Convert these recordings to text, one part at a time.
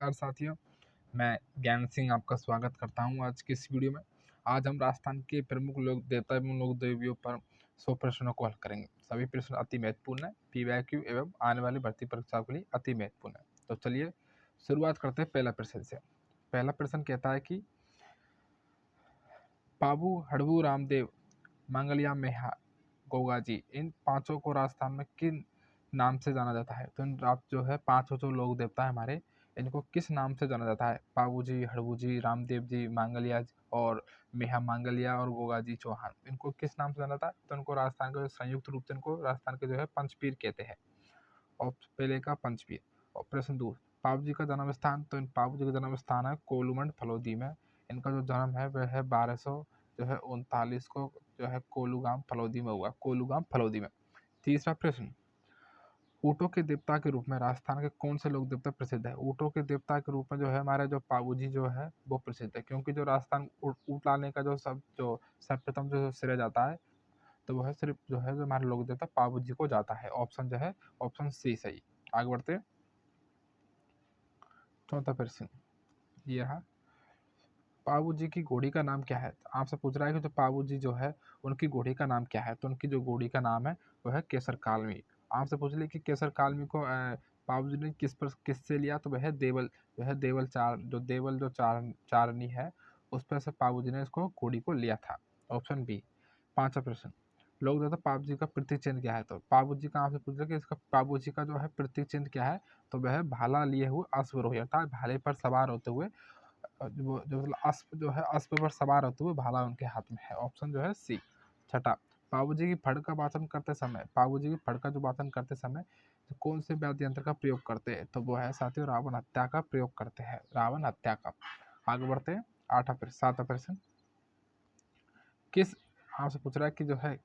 नमस्कार साथियों, मैं ज्ञान सिंह आपका स्वागत करता हूं आज की इस वीडियो में। आज हम राजस्थान के प्रमुख लोक देवता एवं लोक देवियों पर 100 प्रश्नों को हल करेंगे। सभी प्रश्न अति महत्वपूर्ण है, पीवाईक्यू एवं आने वाली भर्ती परीक्षाओं के लिए अति महत्वपूर्ण है। तो चलिए शुरुआत करते हैं पहला प्रश्न से। पहला प्रश्न कहता है कि पाबू, हड़बू, रामदेव, मंगलिया, मेहा, गोगा जी, इन पांचों को राजस्थान में किन नाम से जाना जाता है? तो इन रात जो है पांचों जो लोक देवता है हमारे, इनको किस नाम से जाना जाता है? पाबू जी, हड़बू जी, रामदेव जी, मांगलिया जी और मेहा मांगलिया और गोगा जी चौहान, इनको किस नाम से जाना जाता है? तो इनको राजस्थान के संयुक्त रूप से इनको राजस्थान के जो है पंचपीर कहते हैं। और पहले का पंचपीर। और प्रश्न 2, पाबू जी का जन्म स्थान। तो इन पाबू जी का जन्म स्थान है कोलूमंड फलोदी में। इनका जो जन्म है वह है 1200 जो है 39 को जो है कोलूगाम फलोदी में हुआ, कोलूगाम फलोदी में। तीसरा प्रश्न, ऊँटों के देवता के रूप में राजस्थान के कौन से लोक देवता प्रसिद्ध है? ऊँटों के देवता के रूप में जो है हमारे जो पाबू जी जो है वो प्रसिद्ध है, क्योंकि जो राजस्थान ऊँट लाने का जो सर्वप्रथम जो श्रेय जाता है, तो वह सिर्फ जो है जो हमारे लोक देवता पाबू जी को जाता है। ऑप्शन जो है ऑप्शन सी सही। आगे बढ़ते हैं। चौथा प्रश्न ये रहा, पाबू जी की घोड़ी का नाम क्या है? तो आपसे पूछ रहा है कि जो पाबू जी जो है उनकी घोड़ी का नाम क्या है? तो उनकी जो घोड़ी का नाम है वह है केसर कालमी। आपसे पूछ लिया कि केसर कालमी को पाबू जी ने किससे लिया? तो वह देवल चारनी है, उस पर से पाबू जी ने इसको घोड़ी को लिया था। Option B. पांचवा प्रश्न, लोग देवता पाबू जी का प्रतीक चिन्ह क्या है? तो पाबू जी का आपसे पूछ रहा कि इसका पाबू जी का जो है प्रतीक चिन्ह क्या है? तो वह भाला लिए हुए अश्वरोही, अर्थात भाले पर सवार होते हुए जो मतलब अश्व जो है अश्व पर सवार होते हुए भाला उनके हाथ में है। ऑप्शन जो है सी। छठा, पाबू जी की फड़ का वाचन करते समय, पाबू जी की फड़ का जो वाचन करते समय तो कौन से वाद्य यंत्र का प्रयोग करते हैं? तो वो है साथियों रावण हत्या का प्रयोग करते हैं, रावण हत्या का। आगे बढ़ते हैं। सातवां प्रश्न, किस आपसे पूछ रहा है कि जो है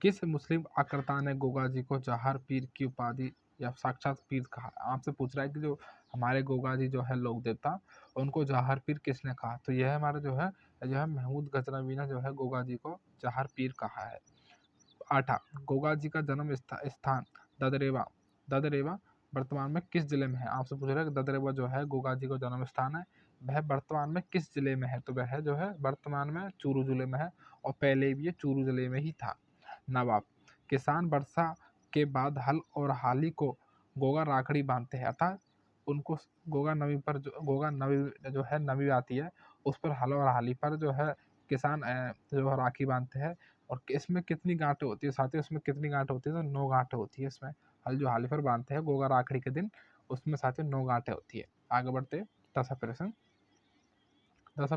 किस मुस्लिम आक्रांता ने गोगा जी को जहार पीर की उपाधि या साक्षात पीर कहा? आपसे पूछ रहा है कि जो हमारे गोगा जी जो है लोक देवता, उनको जहार पीर किसने कहा? तो यह हमारा जो है महमूद गजनवी ने जो है गोगा जी को जहार पीर कहा है। आठा, गोगा जी का जन्म स्थान ददरेवा, ददरेवा वर्तमान में किस जिले में है? आपसे पूछ रहा है कि ददरेवा जो है गोगा जी का जन्म स्थान है, वह वर्तमान में किस जिले में है? तो वह जो है वर्तमान में चूरू जिले में है, और पहले भी ये चूरू जिले में ही था। नवाब, किसान वर्षा के बाद हल और हाली को गोगा राखड़ी बांधते हैं, अर्थात उनको गोगा नवी जो है नवी आती है, उस पर हल और हाली पर जो है किसान जो है राखी बांधते हैं। और इसमें कितनी गांठें होती है साथियों? इसमें कितनी गांठें होती है? तो 9 गांठें होती है इसमें। हल जो हाली पर बांधते हैं गोगा राखड़ी के दिन, उसमें साथियों 9 गांठें होती है। आगे बढ़ते हैं। दसवां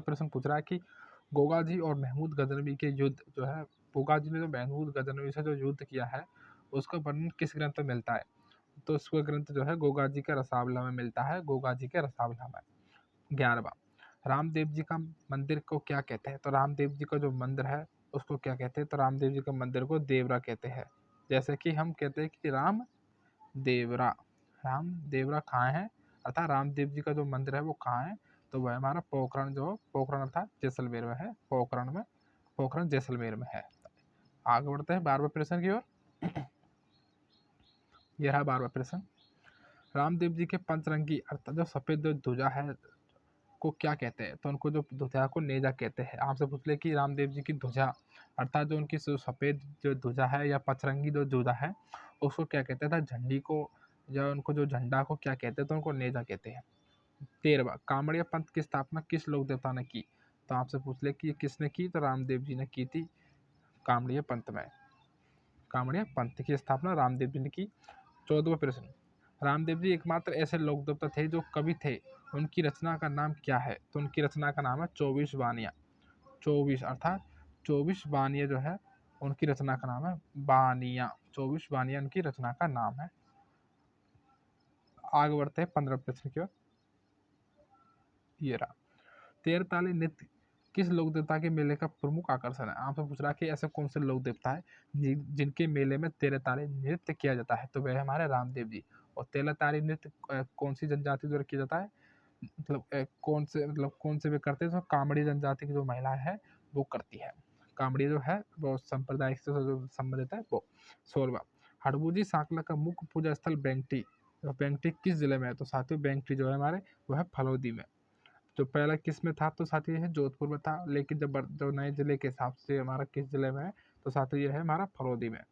प्रश्न, पूछ रहा है कि गोगा जी और महमूद गजनवी के युद्ध जो है, गोगा जी ने जो महमूद गजनवी से जो युद्ध किया है उसका वर्णन किस ग्रंथ में मिलता है? तो उसका ग्रंथ जो है गोगा जी के रसावला में मिलता है, गोगा जी के रसावला में। 11वां, रामदेव जी का मंदिर को क्या कहते हैं? तो रामदेव जी का जो मंदिर है उसको क्या कहते हैं? तो रामदेव जी का मंदिर को देवरा कहते हैं। जैसे कि हम कहते हैं कि देवरा राम देवरा कहाँ है, अर्थात रामदेव जी का जो मंदिर है वो कहाँ है? तो वह हमारा पोखरण अर्थात जैसलमेर में है, पोखरण जैसलमेर में है। आगे बढ़ते हैं 12वें प्रश्न की ओर। यह रहा 12वां प्रश्न, रामदेव जी के पंचरंगी अर्थात जो सफेद जो ध्वजा है को क्या कहते हैं? तो उनको जो ध्वजा को नेजा कहते हैं। आपसे पूछ ले कि रामदेव जी की ध्वजा अर्थात जो उनकी सफेद जो ध्वजा है या पचरंगी जो ध्वजा है उसको क्या कहते हैं? था झंडी को या उनको जो झंडा को क्या कहते हैं? तो उनको नेजा कहते हैं। 13वां, कामड़िया पंथ की स्थापना किस लोक देवता ने की? तो आपसे पूछ ले कि ये किसने की? तो रामदेव जी ने की थी कामड़िया पंथ में। कामड़िया पंथ की स्थापना रामदेव जी ने की। 14वां प्रश्न, रामदेव जी एकमात्र ऐसे लोक देवता थे जो कवि थे, उनकी रचना का नाम क्या है? तो उनकी रचना का नाम है 24 बानियाँ। 24 अर्थात 24 बानियाँ जो है उनकी रचना का नाम है बानियाँ। 24 बानियाँ उनकी रचना का नाम है। आगे बढ़ते हैं 15 प्रश्न की ओर। ये रहा, तेरताली नृत्य किस लोक देवता के मेले का प्रमुख आकर्षण है? आपसे पूछ रहा है कि ऐसे कौन से लोक देवता है जिनके मेले में तेरताली नृत्य किया जाता है? तो वह हमारे रामदेव जी। और तेरताली नृत्य कौन सी जनजाति द्वारा किया जाता है? मतलब कौन से वे करते हैं? तो कामड़ी जनजाति की जो महिला है वो करती है। कामड़ी जो है वो संप्रदाय से जो संबंधित है वो। 16वां, हड़बूजी सांकला का मुख्य पूजा स्थल बेंगटी बेंगटी किस जिले में है? तो साथियों बेंगटी जो है हमारे वो है फलोदी में। जो पहला किस में था? तो साथियों ये है जोधपुर में था, लेकिन जो नए जिले के हिसाब से हमारा किस जिले में है? तो साथियों ये है हमारा फलोदी में।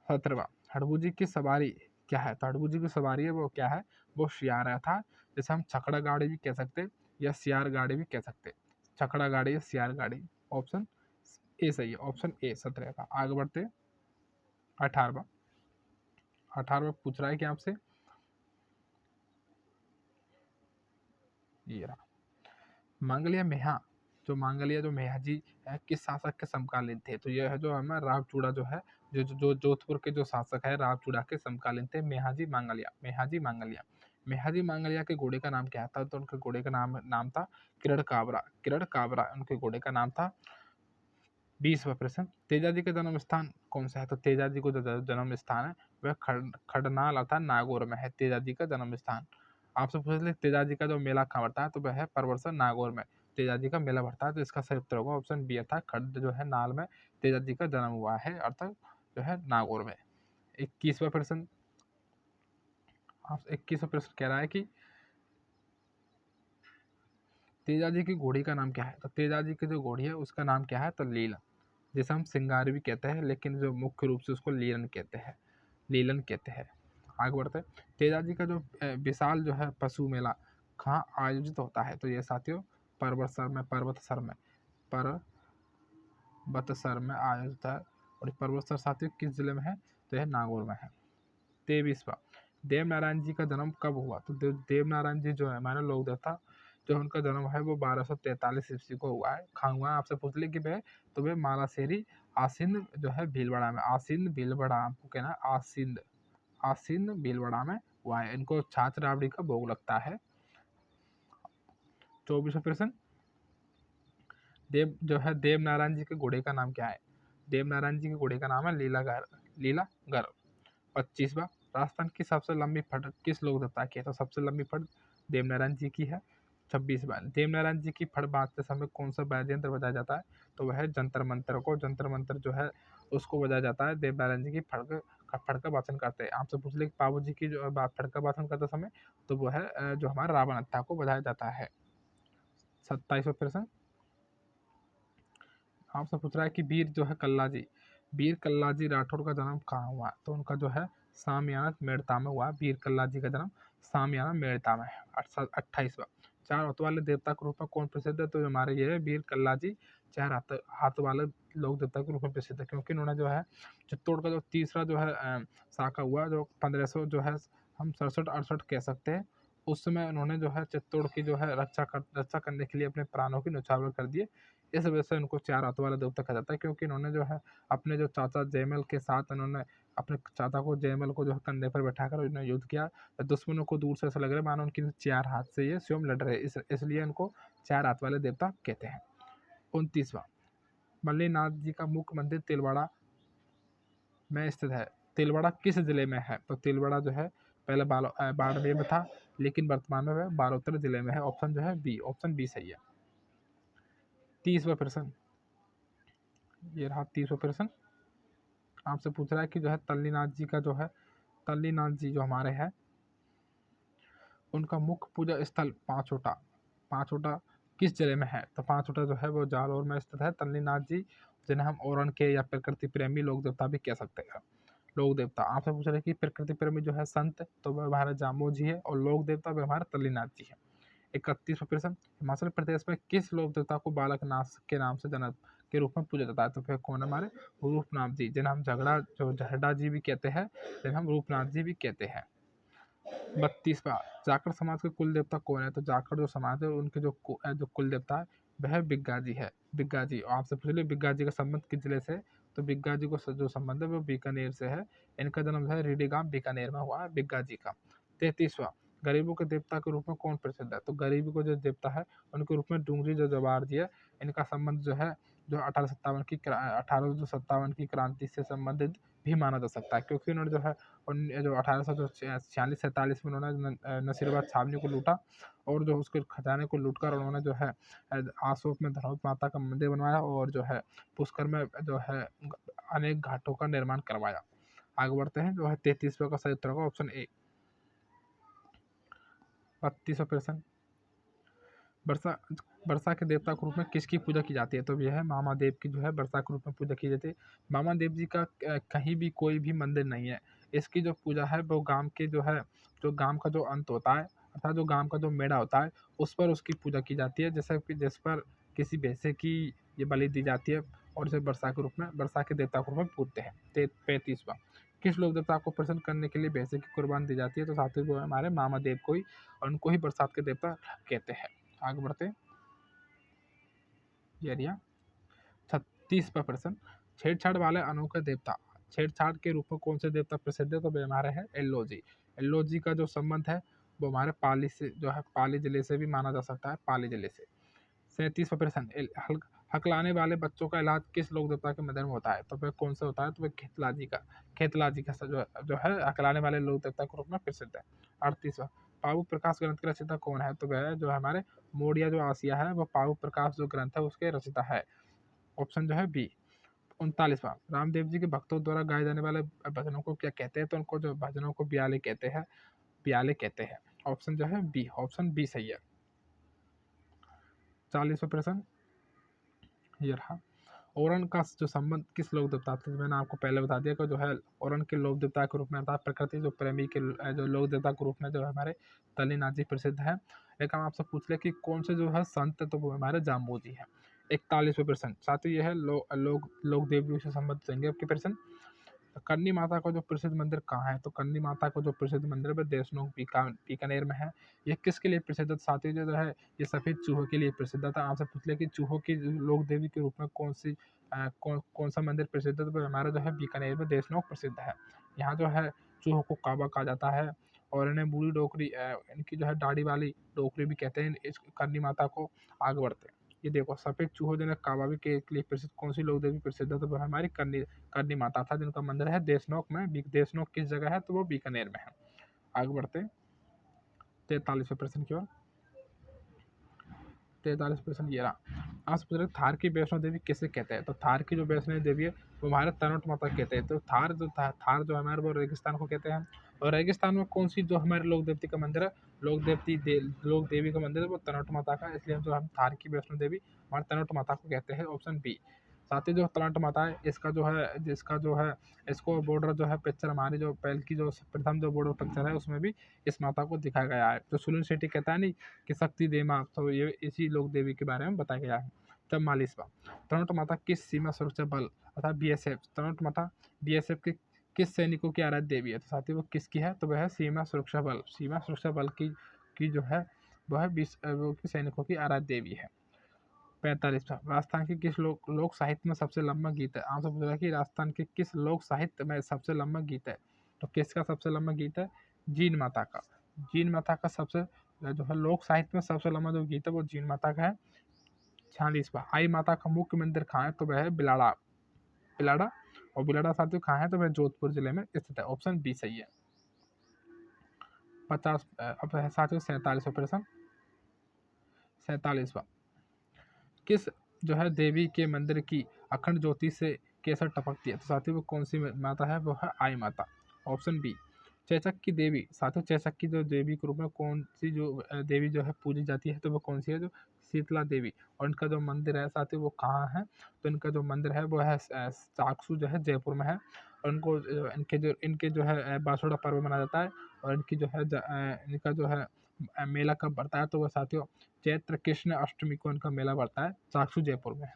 17वां, हड़बू जी की सवारी क्या है? तो हड़बू जी की सवारी है वो क्या है? वो सियारा था, जैसे हम छकड़ा गाड़ी भी कह सकते या सियार गाड़ी भी कह सकते। छकड़ा गाड़ी या सियार गाड़ी। ऑप्शन ए सही है, ऑप्शन ए 17 का। आगे बढ़ते। 18वां, 18वां पूछ रहा है कि आपसे ये रहा, मांगलिया मेहा, जो मांगलिया जो मेहा जी है किस शासक के समकालीन थे? तो ये है जो हमारा रावचूड़ा जो है, जो जोधपुर के जो शासक है रावचूड़ा के समकालीन थे मेहाजी मांगलिया। मेहाजी मांगलिया, मेहाजी मांगलिया के घोड़े का नाम क्या था? तो उनके घोड़े का नाम नाम था किरण काबरा। किरण काबरा उनके घोड़े का नाम था। 20वां प्रश्न, तेजा जी का जन्म स्थान कौन सा है? तो तेजा जी को जो जन्म स्थान है वह खडनाल अर्थात नागौर में है। तेजा जी का जन्म स्थान। आपसे पूछ ले तेजा जी का जो मेला कहाँ पड़ता है? तो वह है परवरसा नागौर में तेजा जी का मेला पड़ता है। तो इसका सही उत्तर होगा ऑप्शन बी अर्थात खड जो है नाल में तेजा जी का जन्म हुआ है, अर्थात जो है नागौर में। 21वां प्रश्न, आप 21वां प्रश्न कह रहा है कि तेजा जी की घोड़ी का नाम क्या है? तो तेजा जी की जो घोड़ी है उसका नाम क्या है? तो लीला, जिसे हम सिंगारी भी कहते हैं, लेकिन जो मुख्य रूप से उसको लीलन कहते हैं। लीलन कहते हैं। आगे बढ़ते हैं। तेजा जी का जो विशाल जो है पशु मेला कहाँ आयोजित होता है? तो ये साथियों पर्वतसर में आयोजित है। और पर्वतसर साथियों किस जिले में है? तो यह नागौर में है। 23वां, देव नारायण जी का जन्म कब हुआ? तो देव नारायण जी जो है हमारे लोक देवता, जो उनका जन्म है वो 1243 ईस्वी को हुआ है। कहाँ हुआ है? आपसे पूछ ले कि वह, तो वे मालासेरी आसीन जो है भीलवाड़ा में, आसीन भीलवाड़ा आपको कहना है, आसीन आसीन भीलवाड़ा में हुआ है। इनको छाछ राबड़ी का भोग लगता है। 24वां प्रश्न, देव जो है देव नारायण जी के घोड़े का नाम क्या है? देव नारायण जी के घोड़े का नाम है लीलागर। लीलागर। 25वां, राजस्थान की सबसे लंबी फट किस लोक देवता की है? तो सबसे लंबी फट देवनारायण जी की है। 26वां, देवनारायण जी की फट बांधते समय कौन सा वाद्य यंत्र बजाया जाता है? तो वह है जंतर मंत्र को, जंतर मंत्र जो है उसको बजाया जाता है। देवनारायण जी की फट का वाचन करते हैं। आपसे पूछ ले बाबू जी की जो फट का वाचन करते समय, तो वो है जो हमारा रावण हत्था को बजाया जाता है। 27वां प्रश्न, आपसे पूछ रहा है कि वीर कल्ला जी राठौर का जन्म कहाँ हुआ? तो उनका जो है सामियाना मेड़ता में हुआ। वीर कल्ला जी का जन्म सामियाना मेड़ता में है। 28वां, चार हाथ वाले देवता के रूप में कौन प्रसिद्ध है? तो हमारे ये है वीर कल्ला जी चार हाथ वाले लोक देवता के रूप में प्रसिद्ध है, क्योंकि उन्होंने जो है चित्तौड़ का जो तीसरा जो है शाखा हुआ, जो 1500 जो है हम 67-68 कह सकते हैं, उस समय उन्होंने जो है चित्तौड़ की जो है रक्षा करने के लिए अपने प्राणों की न्यौछावर कर दिए। इस वजह से उनको चार हाथों वाला देवता कहा जाता है, क्योंकि इन्होंने जो है अपने जो चाचा जयमल के साथ उन्होंने अपने चाचा को जयमल को जो है कंधे पर बैठाकर उन्होंने युद्ध किया। दुश्मनों को दूर से ऐसा लग रहा है मानो उनकी चार हाथ से ये स्वयं लड़ रहे, इसलिए इनको चार हाथ वाले देवता कहते हैं। 29वां, मल्लीनाथ जी का मुख्य मंदिर तिलवाड़ा में स्थित है। तिलवाड़ा किस जिले में है? तो तिलवाड़ा जो है पहले बाड़मेर में था, लेकिन वर्तमान में वह बालोतर जिले में है। ऑप्शन जो है बी, ऑप्शन बी सही है। 30वां प्रश्न, ये रहा 30वां प्रश्न। आपसे पूछ रहा है कि जो है तल्लीनाथ जी का जो है, तल्लीनाथ जी जो हमारे हैं उनका मुख्य पूजा स्थल पांचोटा किस जिले में है? तो पांचोटा जो है वो जालौर में स्थित है। तल्लीनाथ जी जिन्हें हम औरण के या प्रकृति प्रेमी लोक देवता भी कह सकते हैं। लोक देवता आपसे पूछ रहे हैं कि प्रकृति प्रेमी जो है संत, तो वह हमारे जामो जी है, और लोक देवता वह हमारे तल्लीनाथ जी है। 31वां प्रश्न, हिमाचल प्रदेश में किस लोक देवता को बालकनाथ के नाम से जनक के रूप में पूजा जाता है? तो फिर कौन हमारे रूपनाथ जी, जिन्हें हम झगड़ा जी भी कहते हैं, जिन्हें हम रूपनाथ जी भी कहते हैं। 32वां, जाखड़ समाज के कुल देवता कौन है? तो जाखड़ जो समाज है उनके जो कुल देवता है वह बिग्गा जी है। बिग्गा जी, और आपसे पूछ लिया बिग्गा जी का संबंध किस जिले से? तो बिग्गा जी को जो संबंध है वो बीकानेर से है। इनका जन्म है रीडी गांव बीकानेर में हुआ है बिग्गा जी का। 33वां, गरीबों के देवता के रूप में कौन प्रसिद्ध है? तो गरीबी को जो देवता है उनके रूप में डूंगरी जो जवाहर जी है। इनका संबंध जो है जो 1857 की क्रांति से संबंधित भी माना जा सकता है, क्योंकि उन्होंने जो है जो 1846-47 में उन्होंने नसीराबाद छावनी को लूटा, और जो उसके खजाने को लूटकर उन्होंने जो है आसोप में धनौत माता का मंदिर बनवाया, और जो है पुष्कर में जो है अनेक घाटों का निर्माण करवाया। आगे बढ़ते हैं, जो है 33वां का सही उत्तर होगा ऑप्शन ए। 32%। वर्षा वर्षा के देवता के रूप में किसकी पूजा की जाती है? तो यह है मामादेव की जो है वर्षा के रूप में पूजा की जाती है। मामादेव जी का कहीं भी कोई भी मंदिर नहीं है। इसकी जो पूजा है वो गाँव के जो है, जो गाँव का जो अंत होता है अर्थात जो गाँव का जो मेढ़ा होता है उस पर उसकी पूजा की जाती है, जैसे कि जिस पर किसी भैंसे की ये बलि दी जाती है और इसे वर्षा के रूप में, वर्षा के देवता के रूप में पूजते हैं। 35वां, किस लोक देवता को प्रसन्न करने के लिए भैंसे की कुर्बानी दी जाती है? तो साथियों वो है हमारे मामादेव को ही, और उनको ही बरसात के देवता कहते हैं। आगे बढ़ते हैं। ये एरिया 36वां प्रश्न, छेड़छाड़ वाले अनोखे देवता, छेड़छाड़ के रूप में कौन से देवता प्रसिद्ध है? तो वे हमारे हैं एल्लो जी। एल्लो जी का जो संबंध है वो हमारे पाली से जो है, पाली जिले से भी माना जा सकता है, पाली जिले से। 37वां प्रश्न, हकलाने वाले बच्चों का इलाज किस लोक देवता के मंदिर में होता है? तो वह कौन सा होता है? तो वह खेतलाजी का, खेतलाजी का जो है हकलाने वाले लोक देवता के रूप में प्रसिद्ध है। 38वां, पाऊ प्रकाश ग्रंथ के रचयिता कौन है? तो वह जो हमारे मोडिया जो आसिया है वो पाऊ प्रकाश जो ग्रंथ है उसके रचयिता है। ऑप्शन जो है बी। 39वां, रामदेव जी के भक्तों द्वारा गाए जाने वाले भजनों को क्या कहते हैं? तो उनको जो भजनों को ब्याले कहते हैं, ब्याले कहते हैं। ऑप्शन जो है बी, ऑप्शन बी सही है। 40वां प्रश्न ये रहा, ओरन का जो संबंध किस लोक देवता से? मैंने आपको पहले बता दिया कि जो है ओरन के लोक देवता के रूप में अर्थात प्रकृति जो प्रेमी के जो लोक देवता के रूप में जो है हमारे तल्लीनाथ जी प्रसिद्ध है। लेकिन हम आपसे पूछ ले कि कौन से जो है संत, तो वो हमारे जाम्बू जी हैं। 41वें प्रश्न, साथ ही यह है लोक देवियों से संबंधित होंगे आपके प्रश्न। करनी माता का जो प्रसिद्ध मंदिर कहाँ है? तो करनी माता का जो प्रसिद्ध मंदिर है देशनोक बीकानेर में है। ये किसके लिए प्रसिद्ध है? साथी जो है ये सफेद चूहों के लिए प्रसिद्ध था। आपसे पूछ ले कि चूहों की लोक देवी के रूप में कौन सी कौन सा मंदिर प्रसिद्ध है? तो हमारा जो है बीकानेर में देशनोक प्रसिद्ध है। यहाँ जो है चूहों को काबा कहा जाता है और इन्हें बूढ़ी डोकरी इनकी जो है दाढ़ी वाली डोकरी भी कहते हैं इस करनी माता को। आगे बढ़ते हैं। ये देखो सफेद चूहों जनक काबा भी के लिए प्रसिद्ध कौन सी लोक देवी प्रसिद्ध है? तो वह हमारी करनी माता था जिनका मंदिर है देशनोक में। देशनोक किस जगह है? तो वो बीकानेर में है। आगे बढ़ते 43वें प्रश्न की ओर। 43 ये रहा, आज पूछ रहे थार की वैष्णो देवी किसे कहते हैं? तो थार की जो वैष्णो देवी है वो हमारे तनोट माता कहते हैं। तो थार जो हमारे वो रेगिस्तान को कहते हैं। और रेगिस्तान में कौन सी जो हमारे लोक देवती का मंदिर है, लोक देवी का मंदिर है वो तनोट माता का, इसलिए जो हम थार की वैष्णो देवी हमारे तनोट माता को कहते हैं। Option B. साथ ही जो तनोट माता है इसका जो है इसको बॉर्डर जो है पिक्चर हमारी जो पहल की जो प्रथम जो बॉर्डर पिक्चर है उसमें भी इस माता को दिखाया गया है। तो सुलन शेट्टी कहता है नहीं कि शक्ति दे माँ, तो ये इसी लोक देवी के बारे में बताया गया है। 44वां, तनोट माता किस सीमा सुरक्षा बल अर्थात बीएसएफ, तनोट माता बीएसएफ के किस सैनिकों की आराध्य देवी है? तो साथ ही वो किसकी है? तो वह है सीमा सुरक्षा बल, सीमा सुरक्षा बल की जो है वह है वो की सैनिकों की आराध्य देवी है। 45वां, राजस्थान के किस लोक साहित्य में सबसे लंबा गीत है? आपसे पूछ रहा है कि राजस्थान के किस लोक साहित्य में सबसे लंबा गीत है? तो किसका सबसे लंबा गीत है? जीन माता का। जीन माता का सबसे जो है लोक साहित्य में सबसे लंबा जो गीत है वो जीन माता का है। 46वां, आई माता का मुख्य मंदिर कहाँ है? तो वह है बिलाड़ा, बिलाड़ा। और बिलाड़ा साथियों कहाँ है? तो वह जोधपुर जिले में स्थित है। ऑप्शन बी सही है। 50 अब है साथियों 47वां प्रश्न। 47वां, किस जो है देवी के मंदिर की अखंड ज्योति से केसर टपकती है? तो साथियों वो कौन सी माता है? वो है आई माता। Option B. चेचक की देवी, साथियों चेचक की जो देवी के रूप में कौन सी जो देवी जो है पूजी जाती है? तो वो कौन सी है? जो शीतला देवी। और इनका जो मंदिर है साथियों वो कहाँ है? तो इनका जो मंदिर है वो है साक्षू जो है जयपुर में है। और इनके जो है बासुड़ा पर्व मनाया जाता है। और इनकी जो है इनका जो है मेला कब बढ़ता है? तो वह साथियों चैत्र कृष्ण अष्टमी को इनका मेला बढ़ता है, साक्षू जयपुर में है।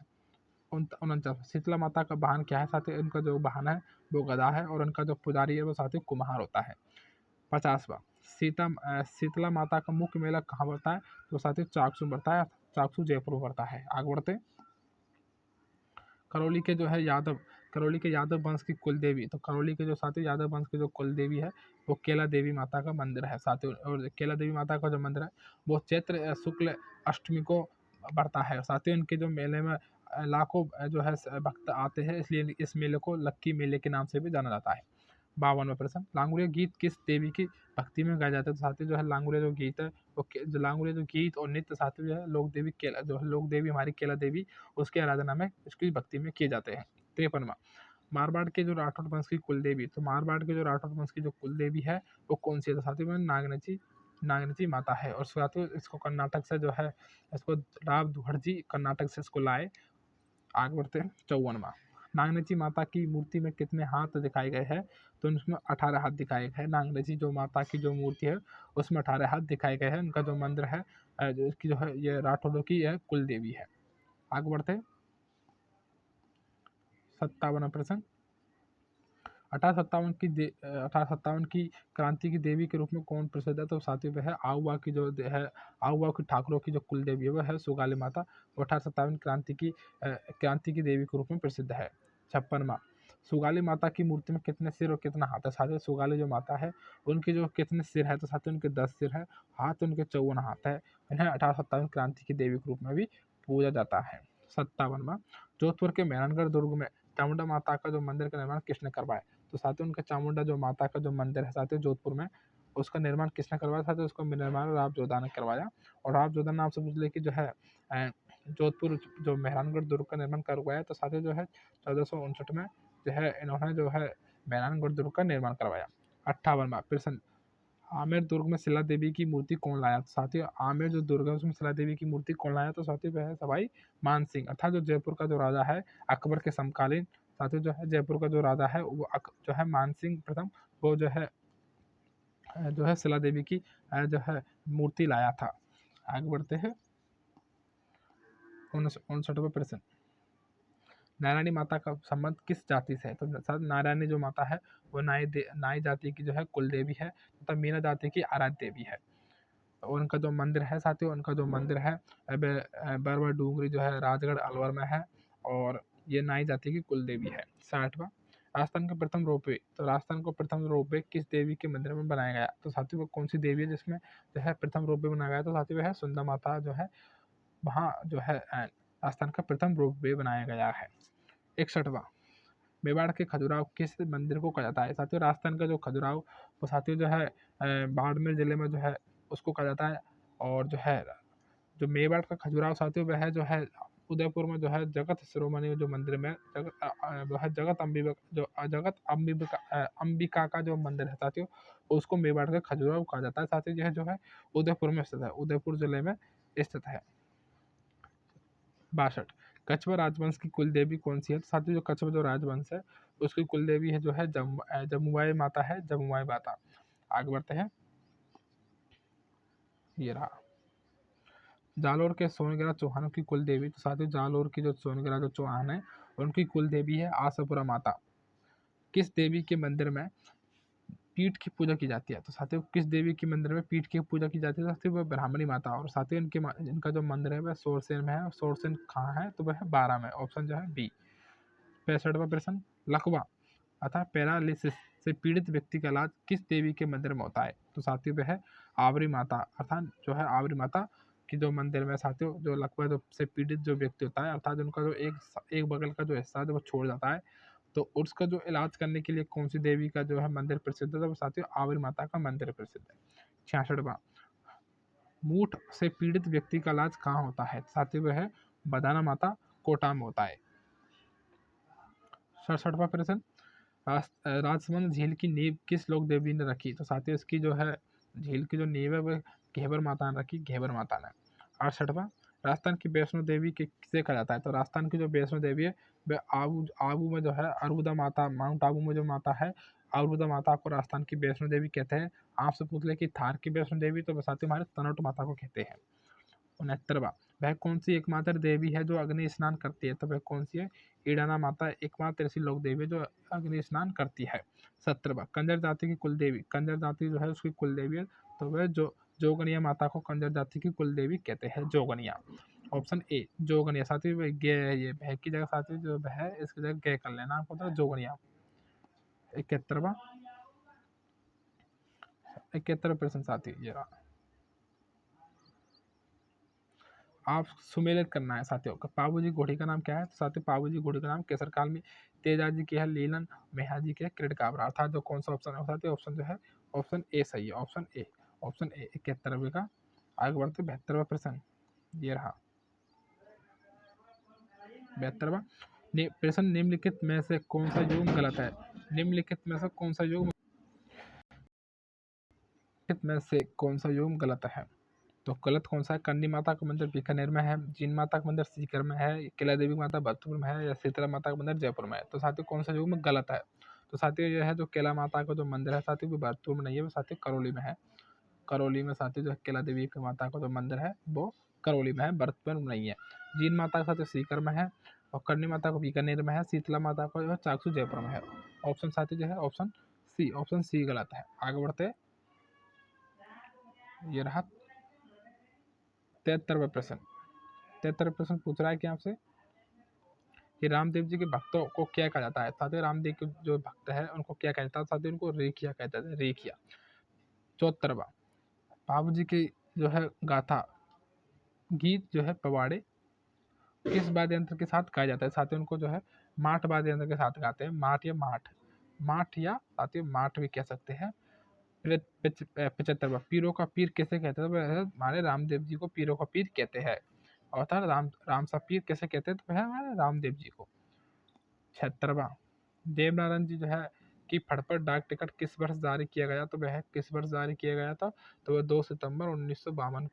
49, शीतला माता का वाहन क्या है? साथियों इनका जो वाहन है वो गदा है और इनका जो पुजारी है वो साथियों कुम्हार होता है। 50वां, शीतला माता का मुख्य मेला कहाँ बढ़ता है? तो साथियों चाकसू बढ़ता है, चाकसू जयपुर में बढ़ता है। आगे बढ़ते हैं। करौली के जो है करौली के यादव वंश की कुल देवी, तो करौली के जो साथियों यादव वंश की जो कुल देवी है वो केला देवी माता का मंदिर है साथियों। और केला देवी माता का जो मंदिर है वो चैत्र शुक्ल अष्टमी को बढ़ता है। साथियों इनके जो मेले में लाखों जो है भक्त आते हैं, इसलिए इस मेले को लक्की मेले के नाम से भी जाना जाता है। 52वां प्रश्न, लांगुरिया गीत किस देवी की भक्ति में गाया जाता है? तो साथियों जो है लांगुरिया जो गीत है वो जो लांगुरिया जो गीत और नृत्य साथियों जो है लोक देवी केला जो है लोक देवी हमारी केला देवी उसकी आराधना में उसकी भक्ति में किए जाते हैं। 53वां, मारवाड़ के जो राठौर वंश की कुल देवी, तो मारवाड़ के जो राठौर वंश की जो कुल देवी है वो कौन सी है? तो साथियों में नागनची नागनची माता है। और साथियों इसको कर्नाटक से जो है इसको राव दुहड़जी कर्नाटक से इसको लाए। आगे बढ़ते हैं 54वां। नागनची माता की मूर्ति में कितने हाथ दिखाए गए हैं? तो उसमें 18 हाथ दिखाए गए हैं। नागनची जो माता की जो मूर्ति है उसमें 18 हाथ दिखाए गए हैं। उनका जो मंदिर है इसकी जो है ये राठौड़ों की यह कुल देवी है। आगे बढ़ते हैं 57वां प्रश्न। 1857 की क्रांति की देवी के रूप में कौन प्रसिद्ध है? तो साथियों वह है आउवा की जो है आउवा की ठाकुरों की जो कुल देवी है वह है सुगाली माता। 1857 क्रांति की देवी के रूप में प्रसिद्ध है। 56वां। सुगाली माता की मूर्ति में कितने सिर और कितना हाथ है? साथियों सुगाली जो माता है उनके जो कितने सिर है? तो साथियों उनके 10 सिर है, हाथ उनके 54 हाथ है। इन्हें 1857 क्रांति की देवी के रूप में भी पूजा जाता है। 57वां। जोधपुर के मेहरानगढ़ दुर्ग में चामुंडा माता का जो मंदिर का निर्माण किसने करवाया? तो साथियों उनका चामुंडा जो माता का जो मंदिर है साथियों जोधपुर में उसका निर्माण किसने करवाया था? तो उसका निर्माण राव जोधा ने करवाया। और राव जोधा नाम से पूछ ले कि जो है जोधपुर जो मेहरानगढ़ दुर्ग का निर्माण करवाया तो साथियों जो है 1459 में जो है इन्होंने जो है मेहरानगढ़ दुर्ग का निर्माण करवाया। 58वां प्रश्न। आमेर दुर्ग में शिला देवी की मूर्ति कौन लाया? तो साथियों आमेर जो दुर्ग है उसमें शिला देवी की मूर्ति कौन लाया? तो साथियों वह है सवाई मान सिंह अर्थात जो जयपुर का जो राजा है अकबर के समकालीन। साथियों जो है जयपुर का जो राजा है वो जो है मान सिंह प्रथम वो जो है शिला देवी की जो है मूर्ति लाया था। आगे बढ़ते हैं 59वां प्रश्न। नारायणी माता का संबंध किस जाति से है? तो नारायणी जो माता है वो नाई जाति की जो है कुल देवी है तथा मीना जाति की आराध्य देवी है। और उनका जो मंदिर है साथियों उनका जो मंदिर है बरवा डूंगरी जो है राजगढ़ अलवर में है। और ये नाई जाति की कुल देवी है। 60वां। राजस्थान का प्रथम रोपवे। तो राजस्थान को प्रथम रोपवे किस देवी के मंदिर में बनाया गया? तो साथियों वो कौन सी देवी है जिसमें जो है प्रथम रोपवे बनाया गया? तो साथियों वह है सुंदर माता जो है वहाँ जो है राजस्थान का प्रथम रोपवे बनाया गया है। 61वां। मेवाड़ के खजुराहो किस मंदिर को कहा जाता है? साथियों राजस्थान का जो खजुराहो वो साथियों जो है बाड़मेर जिले में जो है उसको कहा जाता है। और जो है जो मेवाड़ का खजुराहो साथियों वह जो है उदयपुर में जो है जगत शिरोमणि जो मंदिर में जो है जगत अंबिका का जो मंदिर है साथियों उसको मेवाड़ का खजुराहो कहा जाता है। साथियों यह जो है उदयपुर में स्थित है, उदयपुर जिले में स्थित है। 62। कछवा राजवंश की कुल देवी कौन सी है? तो साथियों जो कछवा जो राजवंश है उसकी कुल देवी है जो है जमुआई माता है, जमुआई माता। आगे बढ़ते हैं ये रहा जालोर के सोनगिरा चौहानों की कुल देवी। तो साथियों जालोर की जो सोनगिरा जो चौहान है उनकी कुल देवी है आशापुरा माता। किस देवी के मंदिर में पीठ की पूजा की जाती है? तो साथियों किस देवी के मंदिर में पीठ की पूजा की जाती है? साथियों वह ब्राह्मणी माता। और साथियों इनका जो मंदिर है वह सोरसेन में है। और सोरसेन कहाँ है? तो वह 12 में, ऑप्शन जो है बी। 65वां प्रश्न। लकवा अर्थात पैरालिसिस से पीड़ित व्यक्ति का इलाज किस देवी के मंदिर में होता है? तो साथियों वह है आवरी माता अर्थात जो है आवरी माता की जो मंदिर में साथियों जो लकवा जो से पीड़ित जो व्यक्ति होता है अर्थात उनका जो एक बगल का जो हिस्सा है वो छोड़ जाता है तो उसका जो इलाज करने के लिए कौन सी देवी का जो है मंदिर प्रसिद्ध है? तो साथियों आवरी माता का मंदिर प्रसिद्ध है। 66वां। मूठ से पीड़ित व्यक्ति का इलाज कहाँ होता है? साथियों वह है बदाना माता कोटा में होता है। 67वां प्रश्न। राजसमंद झील की नींव किस लोक देवी ने रखी? तो साथियों इसकी जो है झील की जो नींव है वह घेवर माता ने रखी, घेवर माता ने। 68वां। राजस्थान की वैष्णो देवी किसे कहा जाता है? तो राजस्थान की जो वैष्णो देवी है वह आबू आबू में जो है अरुदा माता, माउंट आबू में जो माता है अरुदा माता को राजस्थान की वैष्णो देवी कहते हैं। आपसे पूछ ले कि थार की वैष्णो देवी तो साथियों हमारे तनोट माता को कहते हैं। 69वां। वह कौन सी एकमात्र देवी है जो अग्नि स्नान करती है? तो वह कौन सी है? ईडाना माता एकमात्र ऐसी लोक देवी है जो अग्नि स्नान करती है। 70वां। कंजर जाति की कुल देवी, कंजर जाति जो है उसकी कुल देवी है तो वह जोगनिया माता को कंजर जाति की कुल देवी कहते हैं, जोगनिया। Option A Jogania. साथ ही गे ये भय की जगह साथ ही जो है इसकी जगह गे कर लेना आपको तो जोगनिया। 71वां 71वां प्रश्न साथी ये रहा आप सुमेलित करना है साथियों का पाबू जी घोड़ी का नाम क्या है? तो साथियों पाबू जी घोड़ी का नाम केसर काल में तेजा जी की है, लीलन मेहा जी की है, क्रिट काबरा। अर्थात जो कौन सा ऑप्शन है साथियों ऑप्शन जो है ऑप्शन ए सही है, ऑप्शन ए। ऑप्शन ए 71वें का। आगे बढ़ते 72वां प्रश्न ये रहा 72वां। प्रश्न निम्नलिखित में से कौन सा युग्म गलत है? निम्नलिखित में से कौन सा युग्म निम्नलिखित में से कौन सा युग्म गलत है? तो गलत कौन सा है? करणी माता का मंदिर बीकानेर में है, जीन माता का मंदिर सीकर में है, किला देवी माता भरतपुर में है या शीतला माता का मंदिर जयपुर में है। तो साथियों कौन सा युग्म गलत है? तो साथियों ये है जो किला माता का जो मंदिर है साथियों वो भरतपुर में नहीं है, वो साथियों करौली में है। करौली में साथियों जो किला देवी की माता का जो मंदिर है वो करौली में है, भरतपुर में नहीं है। जीन माता का साथियों सीकर में है और करणी माता का बीकानेर में है, शीतला माता का जो है चाकसू जयपुर में है। ऑप्शन साथियों जो है ऑप्शन सी गलत है। आगे बढ़ते, ये रहा 73वां प्रश्न। 73वां प्रश्न पूछ रहा है कि आपसे कि रामदेव जी के भक्तों को क्या कहा जाता है? साथियों रामदेव के जो भक्त है उनको क्या कहा जाता है? साथियों उनको रेखिया कहते हैं, रेखिया। 74वां, बाबू जी की जो है गाथा गीत जो है पवाड़े किस वाद्य यंत्र के साथ गाया जाता है? साथियों उनको जो है माठ वाद्य यंत्र के साथ गाते हैं, माठ या साथियों माठ भी कह सकते हैं। 75वां, पीरों का पीर किसे कहते हैं? तो वह हमारे रामदेव जी को पीरों का पीर कहते हैं। अर्थात राम सा पीर कैसे कहते हैं? तो वह हमारे रामदेव जी को। 76वां, देवनारायण जी जो है कि फटफट डाक टिकट किस वर्ष जारी किया गया? तो वह किस वर्ष जारी किया गया था? तो वह 2 सितंबर 1952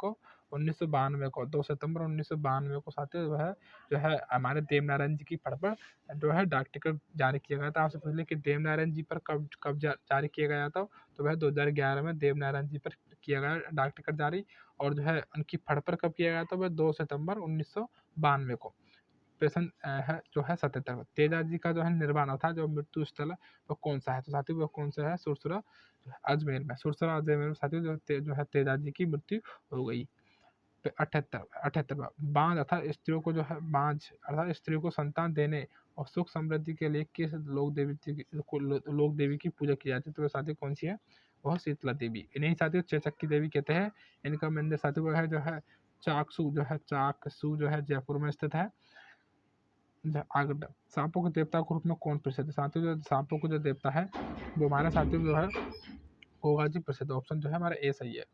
को 2 सितंबर 1992 को साथियों वह जो है हमारे देवनारायण जी की फटफट जो है डाक टिकट जारी किया गया था। आपसे पूछ लें कि देवनारायण जी पर कब कब जारी किया गया था? तो वह 2011 में देवनारायण जी पर किया गया डाक टिकट जारी। और जो है उनकी फटफट कब किया गया था? वह 2 सितंबर 1992 को। प्रश्न है जो है 77। तेजा जी का जो है निर्वाण था जो मृत्यु स्थल है वो कौन सा है? तो साथियों वो कौन सा है? सुरसुरा अजमेर में। सुरसुरा अजमेर में साथियों जो है तेजा जी की मृत्यु हो गई। तो 78वां, बांझ अर्थात स्त्रियों को जो है बांझ अर्थात स्त्रियों को संतान देने और सुख समृद्धि के लिए किस लोक देवी की पूजा की जाती है? तो वो साथियों कौन सी है? वह शीतला देवी। इन्हीं साथियों चेचक्की देवी कहते हैं। इनका मंदिर साथियों वो है जो है चाकसू जो है जयपुर में स्थित है। आगे सांपों के देवता के रूप में कौन प्रसिद्ध है? साथियों जो सांपों को जो देवता है वो हमारे साथियों जो है गोगा जी प्रसिद्ध। ऑप्शन जो है हमारा ए सही है।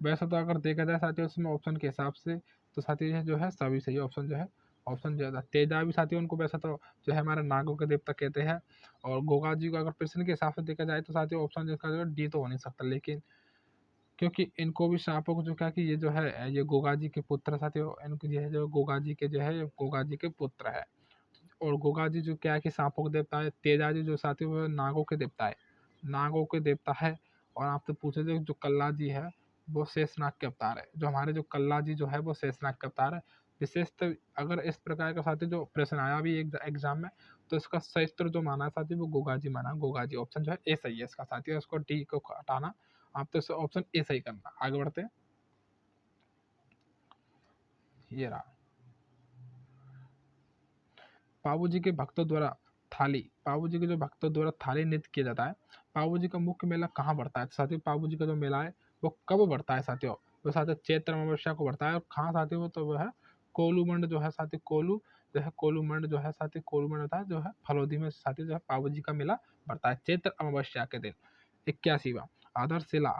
वैसे तो अगर देखा जाए साथियों उसमें ऑप्शन के हिसाब से तो साथियों जो है सभी सही ऑप्शन जो है ऑप्शन ज्यादा तेजा भी साथियों उनको वैसा तो जो है हमारे नागों के देवता कहते हैं। और गोगा जी को अगर प्रश्न के हिसाब से देखा जाए तो साथियों ऑप्शन जिसका जो है डी तो हो नहीं सकता, लेकिन क्योंकि इनको भी सांपों को जो क्या कि ये जो है ये गोगा जी के पुत्र साथियों इनको ये है जो गोगा जी के जो है गोगा जी के पुत्र है। और गोगा जी जो क्या है कि सांपों के देवता है। तेजा जी जो साथियों वो नागों के देवता है, नागों के देवता है। और आपसे पूछे जो कल्ला जी है वो शेषनाग के अवतार है। जो हमारे जो कल्ला जी जो है वो शेषनाग के अवतार है। विशेषतः अगर इस प्रकार का साथी जो प्रश्न आया भी एग्जाम में तो इसका सही उत्तर जो माना है साथी वो गोगा जी माना। गोगा जी ऑप्शन जो है ए सही है इसका साथी, इसको डी को हटाना। आप तो ऑप्शन ए सही करना। आगे बढ़ते हैं, ये रहा पाबू जी के भक्तों द्वारा पाबू जी के जो भक्तों द्वारा थाली नृत्य किया जाता है। पाबू जी का मुख्य मेला कहाँ बढ़ता है? साथियों पाबू जी का जो मेला है वो कब बढ़ता है साथियों? वो साथियों चैत्र अमावस्या को बढ़ता है। और कहाँ साथियों? वो तो वो है कोलू मंड जो है साथियों, कोलू जो है कोलू मंड जो है साथियों कोलू मंड होता है जो है फलोदी में साथियों जो है पाबू जी का मेला बढ़ता है चैत्र अमावस्या के दिन। 81वां, आधारशिला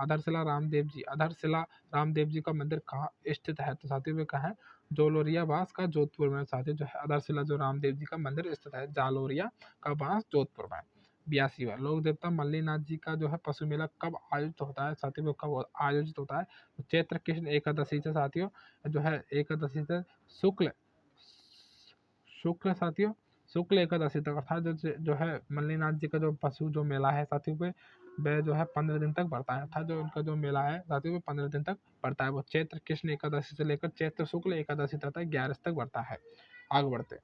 रामदेव जी का मंदिर कहाँ स्थित है? तो साथियों में कहाँ है? जोलोरिया बास का जोधपुर में साथियों जो है आधारशिला जो रामदेव जी का मंदिर स्थित है जालोरिया का बास जोधपुर में। 82वां, लोक देवता मल्लीनाथ जी का जो है पशु मेला कब आयोजित होता है? साथियों वो कब आयोजित होता है? तो चैत्र कृष्ण एकादशी से साथियों जो है एकादशी से शुक्ल शुक्ल साथियों शुक्ल एकादशी तक अर्थात जो है मल्लीनाथ जी का जो पशु जो मेला है साथियों पे वह जो है 15 दिन तक बढ़ता है। अर्थात जो उनका जो मेला है साथियों वो 15 दिन तक बढ़ता है। वो चैत्र कृष्ण एकादशी से लेकर चैत्र शुक्ल एकादशी तक 11 तक बढ़ता है। आगे बढ़ते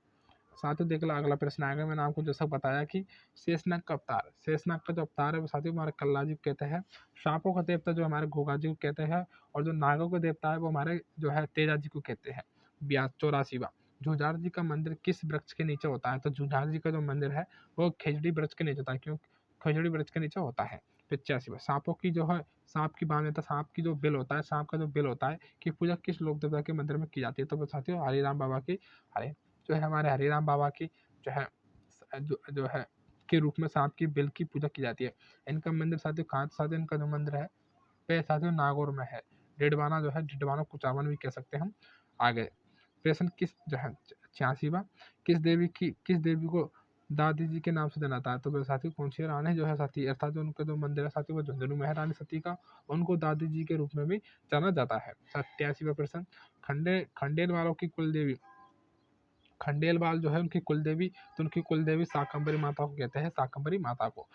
साथियों देख लो अगला प्रश्न आएगा। मैंने आपको जैसा बताया कि शेषनाग का अवतार, शेषनाग का जो अवतार है वो साथियों हमारे कल्ला जी को कहते हैं। सांपों का देवता जो हमारे घोगा जी को कहते हैं। और जो नागों का देवता है वो हमारे जो है तेजा जी को कहते हैं। 84वां, झुंझार जी का मंदिर किस वृक्ष के नीचे होता है? तो झुंझार जी का जो मंदिर है वो खेजड़ी वृक्ष के नीचे होता है। क्यों खेजड़ी वृक्ष के नीचे होता है? 85वां, सांपों की जो है सांप की बांध सांप की जो बिल होता है सांप का जो बिल होता है कि पूजा किस लोक देवता के मंदिर में की जाती है? तो वो साथियों हरिराम बाबा की हरे जो है हमारे हरिराम बाबा की जो है जो है के रूप में सांप की बिल की पूजा की जाती है। इनका मंदिर साथियों कहाँ? साथियों इनका जो मंदिर है वह साथियों नागौर में है। डिडवाना जो है डिडवाना कुचावन भी कह सकते हैं हम। आगे प्रश्न किस जो है 86वां, किस देवी को दादी जी के नाम से जाना जाता है। तो फिर साथियों कौन सी रानी जो है साथी, अर्थात जो उनका जो मंदिर है साथियों वो झुंझुनू में है रानी सती का, उनको दादी जी के रूप में भी जाना जाता है। 87वां प्रश्न, खंडेल वालों की कुल देवी, खंडेलवाल जो है उनकी कुल देवी, तो उनकी कुल देवी शाकंभरी माता को कहते हैं, शाकंभरी माता को।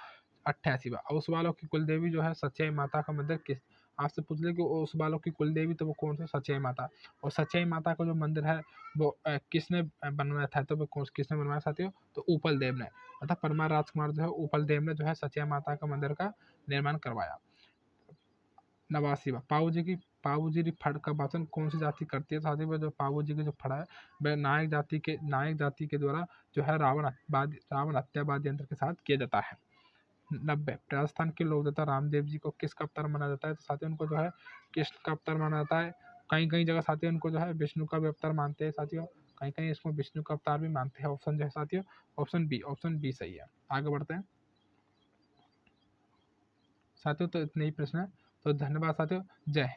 88वां, उस वालों की कुल देवी जो है सच्चाई माता का मंदिर किस, आपसे पूछ ले कि उस वालों की कुल देवी तो वो कौन सा, सच्चाई माता। और सच्चाई माता का जो मंदिर है वो किसने बनवाया था, तो वो कौन, किसने बनवाया साथियों, तो उपल देव ने, अर्थात परमार राजकुमार जो है उपल देव ने जो है सच्चाई माता का मंदिर का निर्माण करवाया। 89वां, पाऊ जी की फड़ का वाचन कौन सी जाति करती है साथियों, जो पाऊ जी की जो फड़ा है वह नायक जाति के द्वारा जो है रावण हत्यावाद यंत्र के साथ किया जाता है। 90, राजस्थान के लोक देवता रामदेव जी को किसका अवतार माना जाता है, तो साथियों उनको जो है कृष्ण का अवतार माना जाता है। कहीं कहीं जगह साथियों उनको जो है विष्णु का भी अवतार मानते हैं साथियों, कहीं कहीं इसको विष्णु का अवतार भी मानते हैं। ऑप्शन जो है साथियों ऑप्शन बी सही है। आगे बढ़ते हैं साथियों, तो इतने ही प्रश्न है। तो धन्यवाद साथियों, जय हिंद।